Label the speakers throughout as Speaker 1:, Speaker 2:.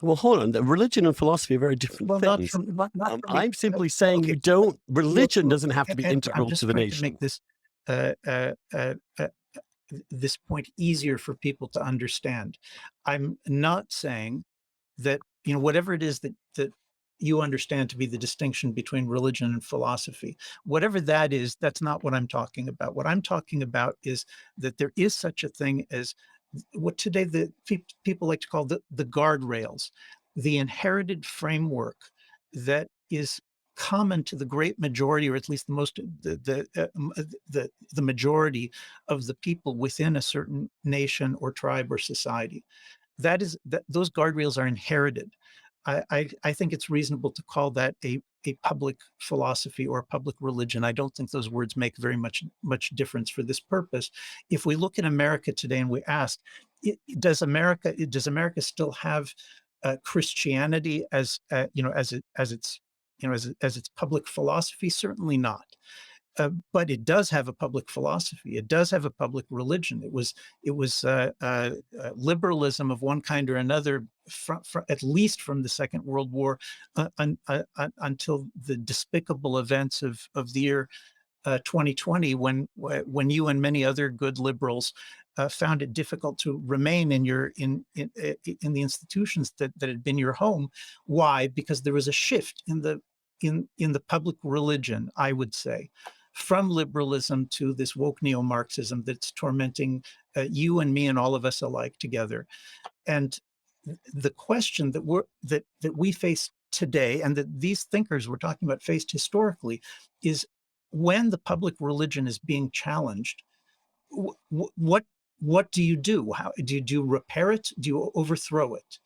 Speaker 1: Well, hold on. The religion and philosophy are very different
Speaker 2: Well, not
Speaker 1: things.
Speaker 2: from not for me.
Speaker 1: I'm simply saying
Speaker 2: Okay,
Speaker 1: you don't.
Speaker 2: look,
Speaker 1: Religion
Speaker 2: look,
Speaker 1: doesn't have to be
Speaker 2: and I'm
Speaker 1: integral to
Speaker 2: just
Speaker 1: the
Speaker 2: trying to make
Speaker 1: nation.
Speaker 2: this uh, uh, uh, uh, this point easier for people to understand. I'm not saying that, whatever it is that you understand to be the distinction between religion and philosophy, whatever that is, that's not what I'm talking about. What I'm talking about is that there is such a thing as what today people like to call the guardrails, the inherited framework that is common to the great majority, or at least the most the majority of the people within a certain nation or tribe or society. That those guardrails are inherited. I think it's reasonable to call that a public philosophy or a public religion. I don't think those words make very much difference for this purpose. If we look at America today and we ask, does America still have Christianity as as its as its public philosophy? Certainly not. But it does have a public philosophy. It does have a public religion. It was liberalism of one kind or another, at least from the Second World War until the despicable events of the year 2020, when you and many other good liberals found it difficult to remain in the institutions that had been your home. Why? Because there was a shift in the public religion, I would say, from liberalism to this woke neo-Marxism that's tormenting you and me and all of us alike together. And the question that we face today, and that these thinkers we're talking about faced historically, is when the public religion is being challenged, what what do you do? How do you repair it? Do you overthrow it?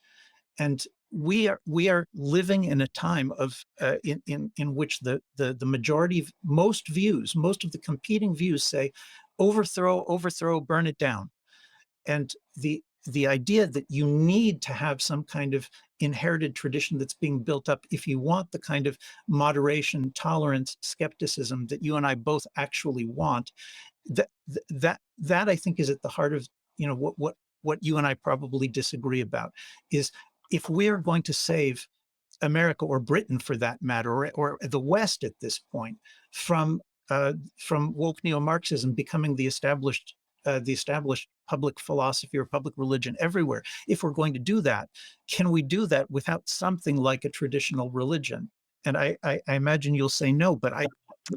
Speaker 2: And we are living in a time of in which the majority of most of the competing views say overthrow, burn it down. And the idea that you need to have some kind of inherited tradition that's being built up if you want the kind of moderation, tolerance, skepticism that you and I both actually want, that I think is at the heart of what you and I probably disagree about, is if we're going to save America, or Britain for that matter, or the West at this point, from woke neo-Marxism becoming the established public philosophy or public religion everywhere. If we're going to do that, can we do that without something like a traditional religion? And I imagine you'll say no, but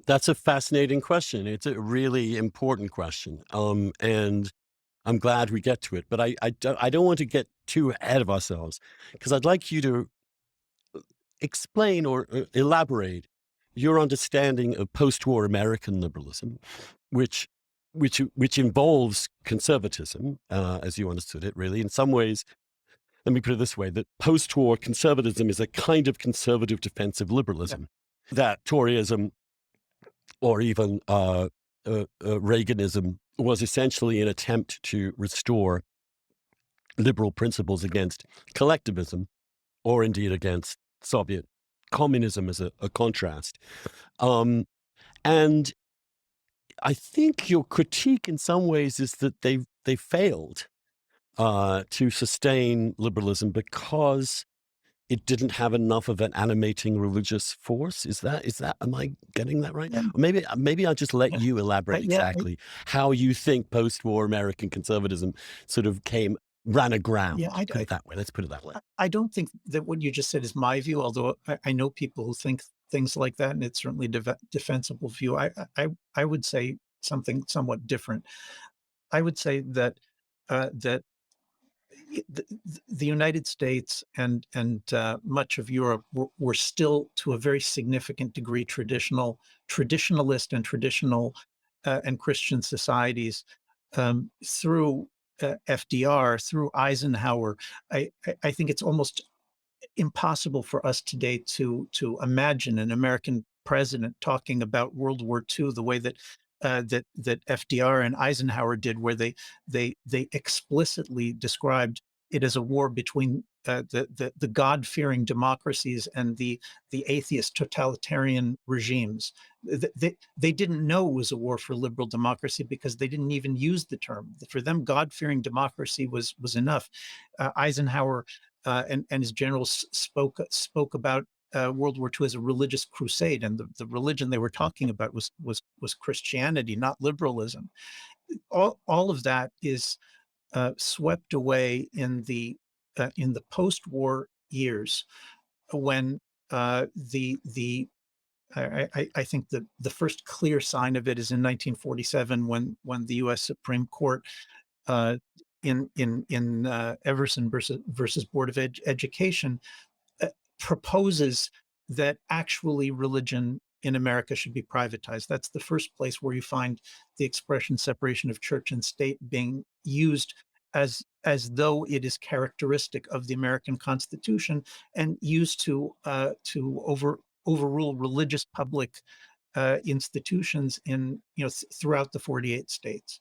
Speaker 1: That's a fascinating question. It's a really important question. And I'm glad we get to it. But I don't want to get too ahead of ourselves, because I'd like you to explain or elaborate your understanding of post-war American liberalism, which which involves conservatism, as you understood it. Really, in some ways, let me put it this way: that post-war conservatism is a kind of conservative defensive
Speaker 2: yeah,
Speaker 1: liberalism. That Toryism, or even Reaganism, was essentially an attempt to restore liberal principles against collectivism, or indeed against Soviet communism as a contrast. Um, and I think your critique in some ways is that they failed to sustain liberalism because it didn't have enough of an animating religious force. Is that am I getting that right?
Speaker 2: yeah,
Speaker 1: Or maybe I'll just let
Speaker 2: yeah,
Speaker 1: you elaborate
Speaker 2: yeah.
Speaker 1: exactly how you think post-war American conservatism sort of ran
Speaker 2: Yeah,
Speaker 1: aground. Put it that way. Let's put it that way.
Speaker 2: I don't think that what you just said is my view, although I know people who think things like that, and it's certainly a defensible view. I would say something somewhat different. I would say that the United States and much of Europe were still, to a very significant degree, traditionalist and traditional and Christian societies through FDR, through Eisenhower. I think it's almost impossible for us today to imagine an American president talking about World War II the way that FDR and Eisenhower did, where they explicitly described it as a war between the God-fearing democracies and the atheist totalitarian regimes. They didn't know it was a war for liberal democracy because they didn't even use the term. For them, God-fearing democracy was enough. Eisenhower and his generals spoke about World War II as a religious crusade, and the religion they were talking about was Christianity, not liberalism. All of that is swept away in the post-war years when the I think the first clear sign of it is in 1947 when the U.S. Supreme Court uh, in Everson versus Board of Education uh, proposes that actually religion in America should be privatized. That's the first place where you find the expression separation of church and state being used as though it is characteristic of the American Constitution and used to overrule religious public institutions in throughout the 48 states.